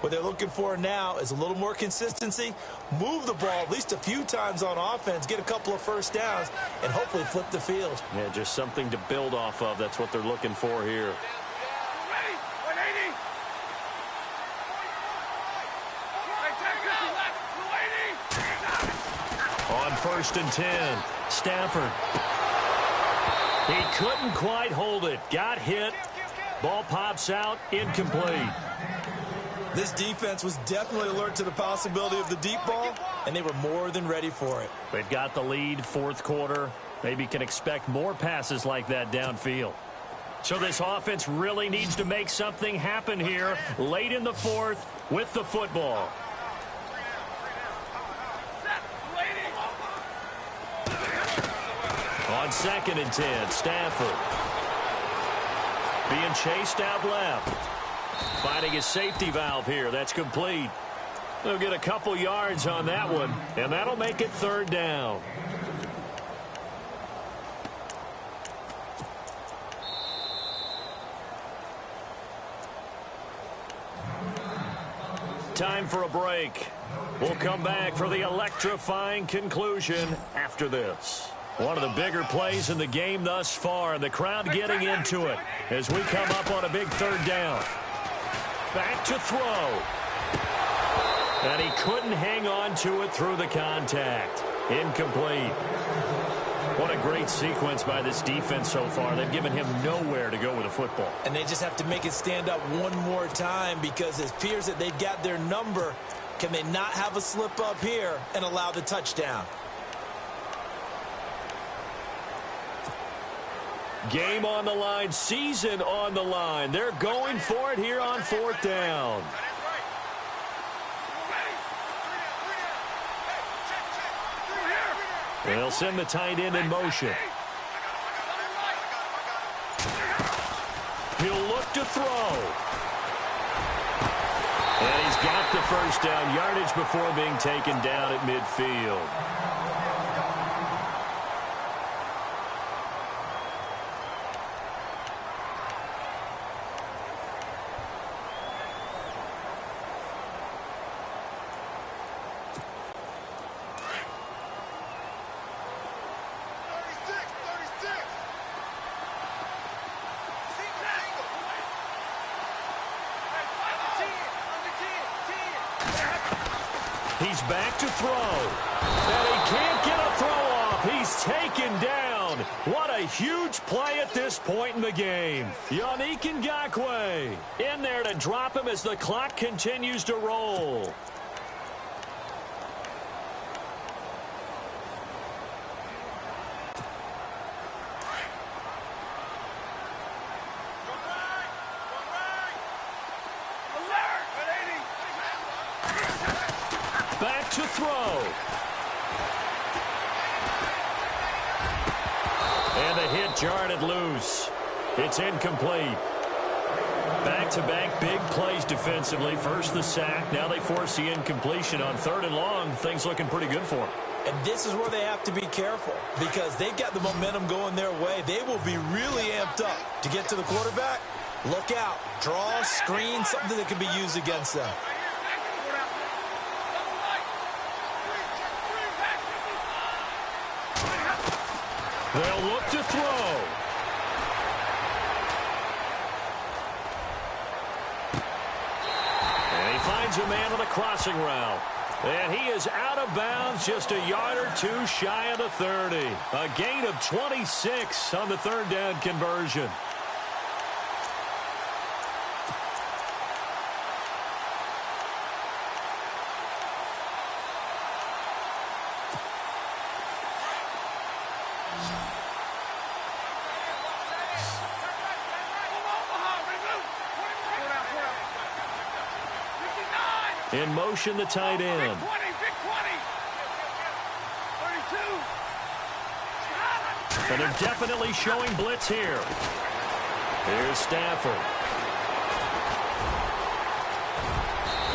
S2: What they're looking for now is a little more consistency, move the ball at least a few times on offense, get a couple of first downs, and hopefully flip the field.
S1: Yeah, just something to build off of. That's what they're looking for here.
S3: Ready? 180.
S1: On 1st and 10, Stafford. He couldn't quite hold it. Got hit. Ball pops out. Incomplete.
S2: This defense was definitely alert to the possibility of the deep ball, and they were more than ready for it.
S1: They've got the lead, fourth quarter. Maybe can expect more passes like that downfield. So this offense really needs to make something happen here late in the fourth with the football. On 2nd and 10, Stafford. Being chased out left. Finding a safety valve here. That's complete. They'll get a couple yards on that one, and that'll make it 3rd down. Time for a break. We'll come back for the electrifying conclusion after this. One of the bigger plays in the game thus far, and the crowd getting into it as we come up on a big 3rd down. Back to throw. And he couldn't hang on to it through the contact. Incomplete. What a great sequence by this defense so far. They've given him nowhere to go with the football.
S2: And they just have to make it stand up one more time because it appears that they've got their number. Can they not have a slip up here and allow the touchdown?
S1: Game on the line, season on the line. They're going for it here on 4th down. They'll send the tight end in motion. He'll look to throw. And he's got the first down yardage before being taken down at midfield. He's back to throw. And he can't get a throw off. He's taken down. What a huge play at this point in the game. Yannick Ngakoue in there to drop him as the clock continues to roll. Back to throw. And the hit jarred it loose. It's incomplete. Back-to-back big plays defensively. First the sack. Now they force the incompletion on 3rd and long. Things looking pretty good for them.
S2: And this is where they have to be careful because they've got the momentum going their way. They will be really amped up to get to the quarterback. Look out. Draw, screen, something that can be used against them.
S1: They'll look to throw. And he finds a man on a crossing route. And he is out of bounds, just a yard or two shy of the 30. A gain of 26 on the third down conversion. In motion, the tight end. And they're definitely showing blitz here. Here's Stafford.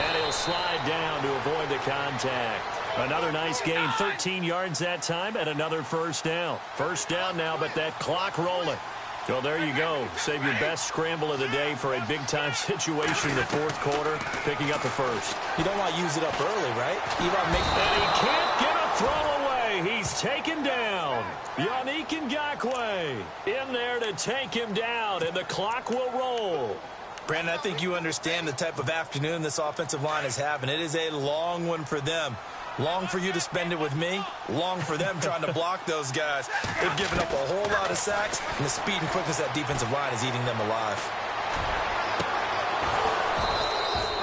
S1: And he'll slide down to avoid the contact. Another nice gain, 13 yards that time, and another first down. First down now, but that clock rolling. So there you go. Save your best scramble of the day for a big-time situation in the fourth quarter, picking up the first.
S2: You don't want to use it up early, right?
S1: And he can't get a throw away. He's taken down. Yannick Ngakoue in there to take him down, and the clock will roll.
S4: Brandon, I think you understand the type of afternoon this offensive line is having. It is a long one for them. Long for you to spend it with me. Long for them trying to block those guys. They've given up a whole lot of sacks, and the speed and quickness of that defensive line is eating them alive.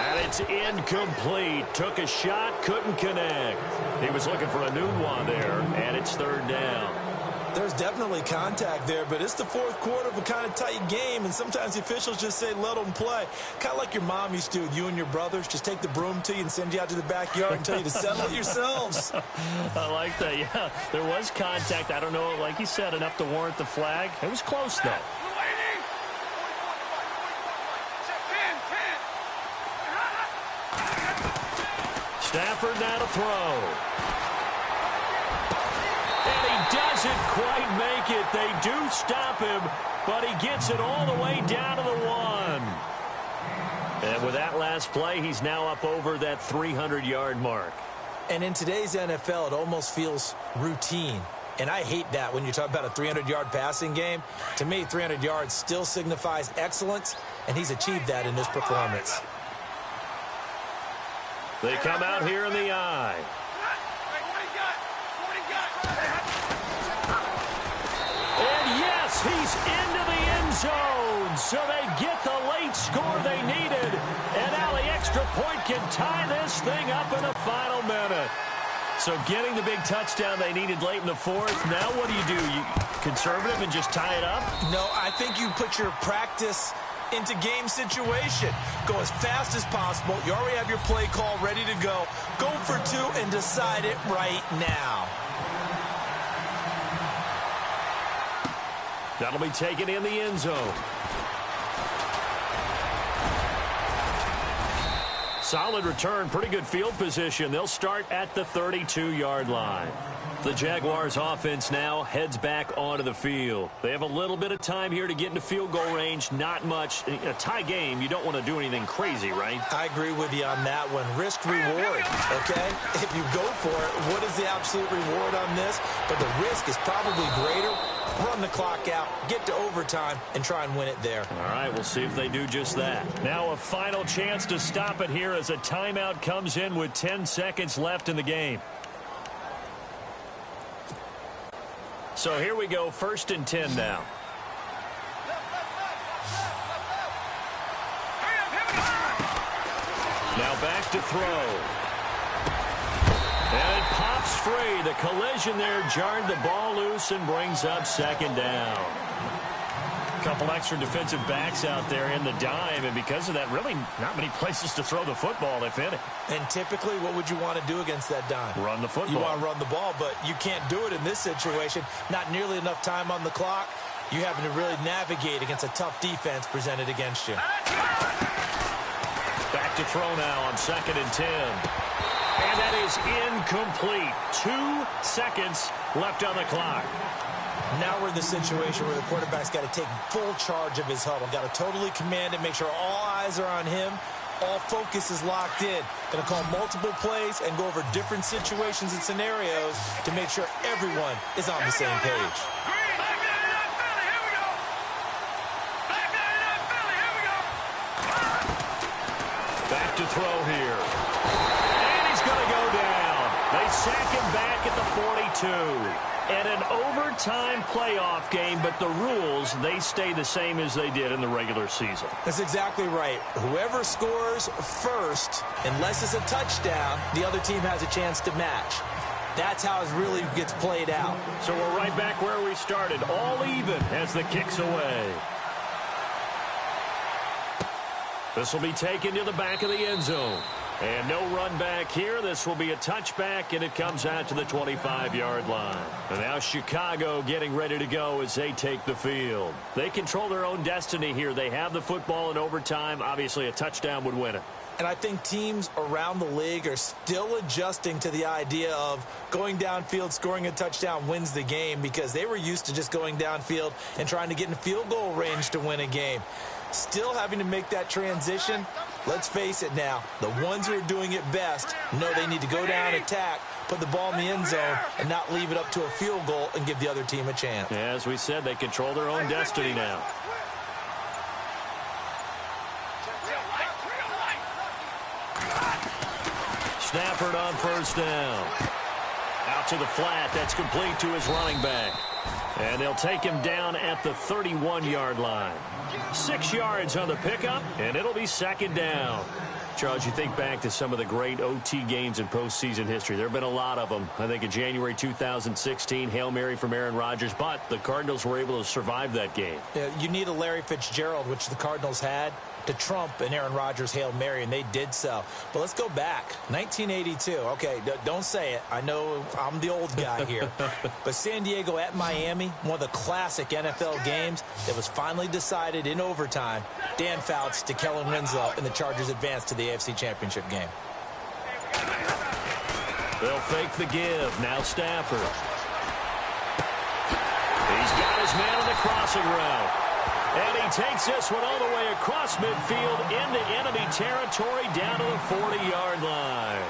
S1: And it's incomplete. Took a shot, couldn't connect. He was looking for a new one there, and it's third down.
S2: There's definitely contact there, but it's the fourth quarter of a kind of tight game, and sometimes the officials just say, let them play. Kind of like your mom used to with you and your brothers. Just take the broom to you and send you out to the backyard and tell you to settle it yourselves.
S1: I like that, yeah. There was contact. I don't know, like you said, enough to warrant the flag. It was close, though. Stafford now to throw. Doesn't quite make it. They do stop him, but he gets it all the way down to the one. And with that last play, he's now up over that 300-yard mark.
S2: And in today's NFL, it almost feels routine. And I hate that when you talk about a 300-yard passing game. To me, 300 yards still signifies excellence, and he's achieved that in this performance.
S1: They come out here in the eye. He's into the end zone, so they get the late score they needed. And now the extra point can tie this thing up in the final minute. So getting the big touchdown they needed late in the fourth. Now what do? You conservative and just tie it up?
S2: No, I think you put your practice into game situation. Go as fast as possible. You already have your play call ready to go. Go for two and decide it right now.
S1: That'll be taken in the end zone. Solid return, pretty good field position. They'll start at the 32-yard line. The Jaguars offense now heads back onto the field. They have a little bit of time here to get into field goal range. Not much. A tie game, you don't want to do anything crazy, right?
S2: I agree with you on that one. Risk reward, okay? If you go for it, what is the absolute reward on this? But the risk is probably greater. Run the clock out, get to overtime, and try and win it there.
S1: All right, we'll see if they do just that. Now a final chance to stop it here as a timeout comes in with 10 seconds left in the game. So here we go, 1st and 10 now. Now back to throw. And it pops free. The collision there jarred the ball loose and brings up 2nd down. A couple extra defensive backs out there in the dime, and because of that, really not many places to throw the football, if any.
S2: And typically, what would you want to do against that dime?
S1: Run the football.
S2: You want to run the ball, but you can't do it in this situation. Not nearly enough time on the clock. You having to really navigate against a tough defense presented against you.
S1: Back to throw now on 2nd and 10. And that is incomplete. 2 seconds left on the clock.
S2: Now we're in the situation where the quarterback's got to take full charge of his huddle. Got to totally command it, make sure all eyes are on him. All focus is locked in. Going to call multiple plays and go over different situations and scenarios to make sure everyone is on the same page.
S1: Back to throw here. And he's going to go the 42. And an overtime playoff game, but the rules, they stay the same as they did in the regular season.
S2: That's exactly right. Whoever scores first, unless it's a touchdown, the other team has a chance to match. That's how it really gets played out.
S1: So we're right back where we started, all even as the kick's away. This will be taken to the back of the end zone. And no run back here. This will be a touchback, and it comes out to the 25-yard line. And now Chicago getting ready to go as they take the field. They control their own destiny here. They have the football in overtime. Obviously, a touchdown would win it.
S2: And I think teams around the league are still adjusting to the idea of going downfield, scoring a touchdown wins the game, because they were used to just going downfield and trying to get in field goal range to win a game. Still having to make that transition. Let's face it now, the ones who are doing it best know they need to go down, attack, put the ball in the end zone, and not leave it up to a field goal and give the other team a chance.
S1: As we said, they control their own destiny now. Stafford on first down. Out to the flat. That's complete to his running back. And they'll take him down at the 31-yard line. 6 yards on the pickup, and it'll be second down. Charles, you think back to some of the great OT games in postseason history. There have been a lot of them. I think in January 2016, Hail Mary from Aaron Rodgers, but the Cardinals were able to survive that game.
S2: Yeah, you need a Larry Fitzgerald, which the Cardinals had, to trump an Aaron Rodgers Hail Mary, and they did so. But let's go back. 1982. Okay, don't say it. I know I'm the old guy here. But San Diego at Miami, one of the classic NFL games that was finally decided in overtime. Dan Fouts to Kellen Winslow, and the Chargers advanced to the AFC Championship game.
S1: They'll fake the give. Now Stafford. He's got his man on the crossing route. And he takes this one all the way across midfield into enemy territory down to the 40-yard line.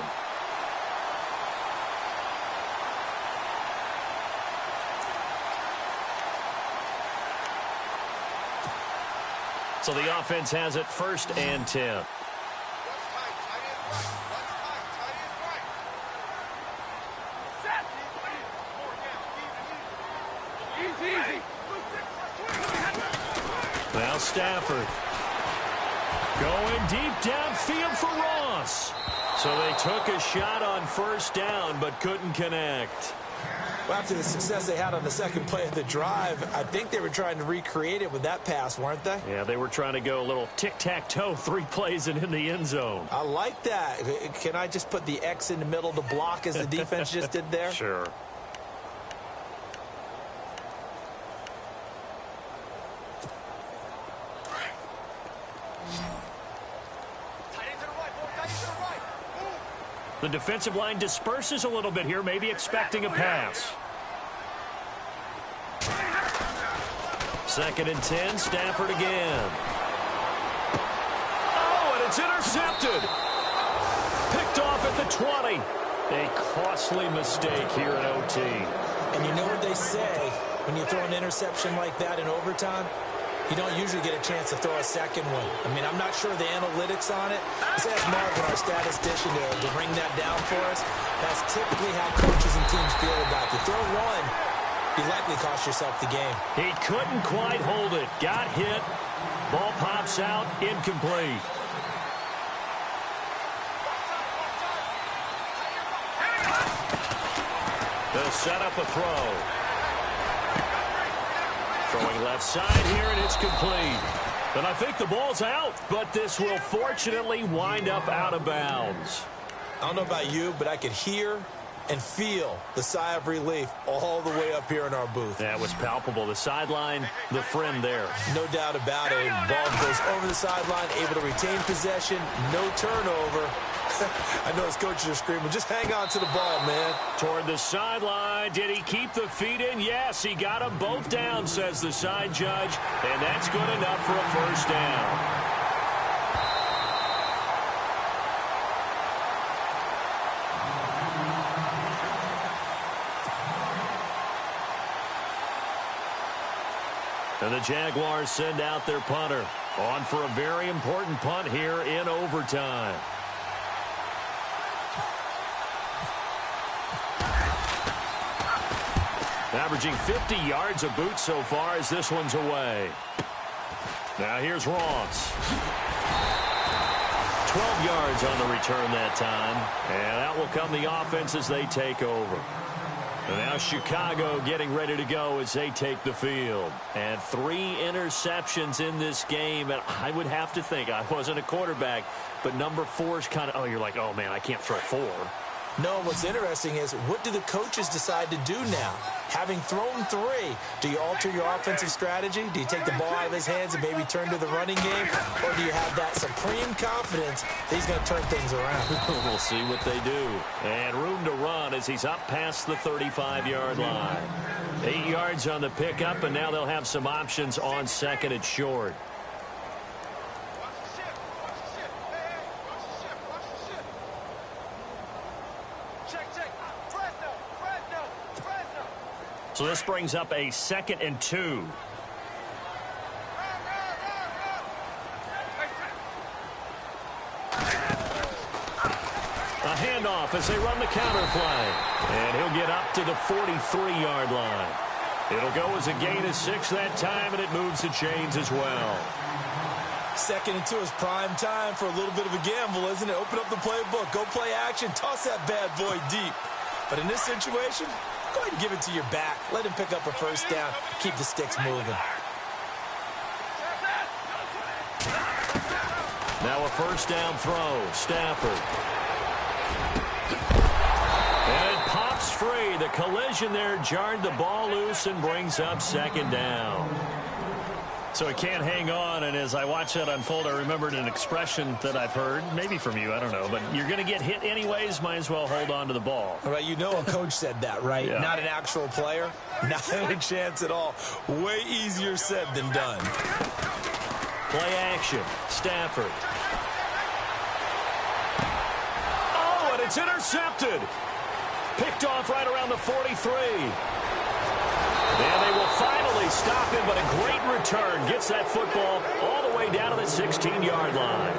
S1: So the offense has it first and 10. Now Stafford going deep downfield for Ross. So they took a shot on first down but couldn't connect.
S2: Well, after the success they had on the second play of the drive, I think they were trying to recreate it with that pass, weren't they?
S1: Yeah, they were trying to go a little tic-tac-toe, 3 plays and in the end zone.
S2: I like that. Can I just put the X in the middle to block as the defense just did there?
S1: Sure. The defensive line disperses a little bit here, maybe expecting a pass. 2nd and 10, Stafford again. Oh, and it's intercepted. Picked off at the 20. A costly mistake here in OT.
S2: And you know what they say, when you throw an interception like that in overtime? You don't usually get a chance to throw a second one. I mean, I'm not sure the analytics on it. Let's ask Marvin, our statistician, to bring that down for us. That's typically how coaches and teams feel about it. You throw one, you likely cost yourself the game.
S1: He couldn't quite hold it. Got hit. Ball pops out. Incomplete. They'll set up a throw. Throwing left side here, and it's complete. And I think the ball's out, but this will fortunately wind up out of bounds.
S2: I don't know about you, but I could hear and feel the sigh of relief all the way up here in our booth.
S1: That was palpable. The sideline, the friend there.
S2: No doubt about it. Ball goes over the sideline, able to retain possession, no turnover. I know his coaches are screaming, just hang on to the ball, man.
S1: Toward the sideline. Did he keep the feet in? Yes, he got them both down, says the side judge. And that's good enough for a first down. And the Jaguars send out their punter. On for a very important punt here in overtime. Averaging 50 yards a boot so far as this one's away. Now here's Ross. 12 yards on the return that time. And out will come the offense as they take over. And now Chicago getting ready to go as they take the field. And 3 interceptions in this game. And I would have to think, I wasn't a quarterback, but number 4 is kind of, you're like, oh, man, I can't throw 4.
S2: No, what's interesting is what do the coaches decide to do now? Having thrown 3, do you alter your offensive strategy? Do you take the ball out of his hands and maybe turn to the running game? Or do you have that supreme confidence that he's going to turn things around?
S1: We'll see what they do. And room to run as he's up past the 35-yard line. 8 yards on the pickup, and now they'll have some options on second and short. So this brings up a 2nd and 2. A handoff as they run the counter play. And he'll get up to the 43-yard line. It'll go as a gain of 6 that time, and it moves the chains as well.
S2: 2nd and 2 is prime time for a little bit of a gamble, isn't it? Open up the playbook, go play action, toss that bad boy deep. But in this situation, go ahead and give it to your back. Let him pick up a first down. Keep the sticks moving.
S1: Now a first down throw. Stafford. And it pops free. The collision there jarred the ball loose and brings up 2nd down. So it can't hang on, and as I watch that unfold, I remembered an expression that I've heard, maybe from you, I don't know, but you're going to get hit anyways, might as well hold on to the ball.
S2: All right, you know a coach said that, right?
S1: Yeah.
S2: Not an actual player. Not a chance at all. Way easier said than done.
S1: Play action. Stafford. Oh, and it's intercepted. Picked off right around the 43. And they will finally stop him, but a great return gets that football all the way down to the 16-yard line.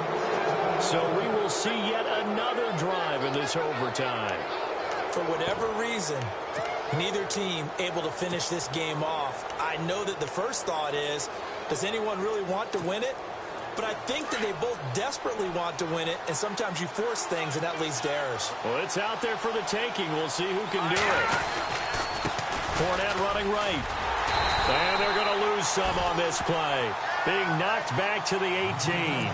S1: So we will see yet another drive in this overtime.
S2: For whatever reason, neither team able to finish this game off. I know that the first thought is, does anyone really want to win it? But I think that they both desperately want to win it, and sometimes you force things, and that leads to errors.
S1: Well, it's out there for the taking. We'll see who can do it. Fournette running right. And they're going to lose some on this play. Being knocked back to the 18.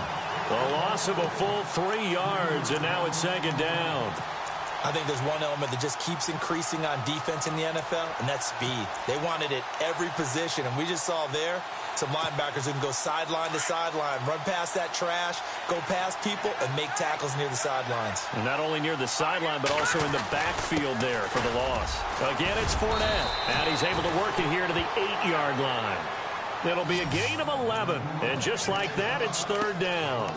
S1: The loss of a full 3 yards, and now it's 2nd down.
S2: I think there's one element that just keeps increasing on defense in the NFL, and that's speed. They want it at every position, and we just saw there some linebackers who can go sideline to sideline, run past that trash, go past people, and make tackles near the sidelines.
S1: And not only near the sideline, but also in the backfield there for the loss. Again, it's Fournette, and he's able to work it here to the 8-yard line. It'll be a gain of 11, and just like that, it's 3rd down.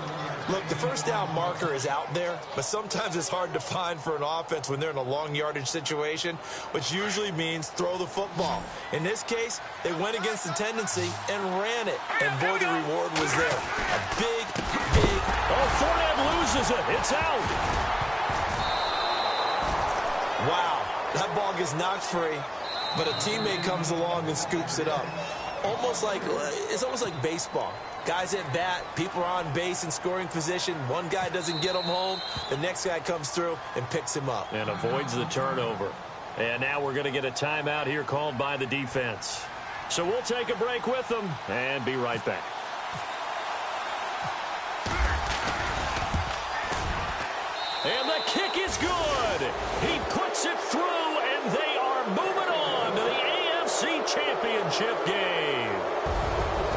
S2: Look, the first down marker is out there, but sometimes it's hard to find for an offense when they're in a long yardage situation, which usually means throw the football. In this case, they went against the tendency and ran it, and boy, the reward was there. A big.
S1: Oh, Fournette loses it. It's out.
S2: Wow, that ball gets knocked free, but a teammate comes along and scoops it up. It's almost like baseball. Guys at bat, people are on base in scoring position. One guy doesn't get him home. The next guy comes through and picks him up.
S1: And avoids the turnover. And now we're going to get a timeout here called by the defense. So we'll take a break with them and be right back. And the kick is good. He puts it through, and they are moving on to the AFC Championship game.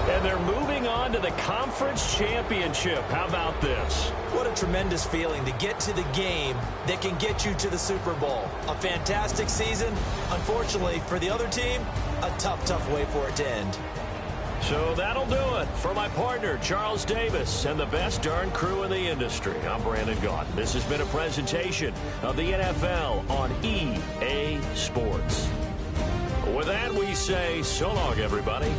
S1: And they're moving on to the Conference Championship. How about this?
S2: What a tremendous feeling to get to the game that can get you to the Super Bowl. A fantastic season. Unfortunately, for the other team, a tough way for it to end.
S1: So that'll do it. For my partner, Charles Davis, and the best darn crew in the industry, I'm Brandon Gaudin. This has been a presentation of the NFL on EA Sports. With that, we say so long, everybody.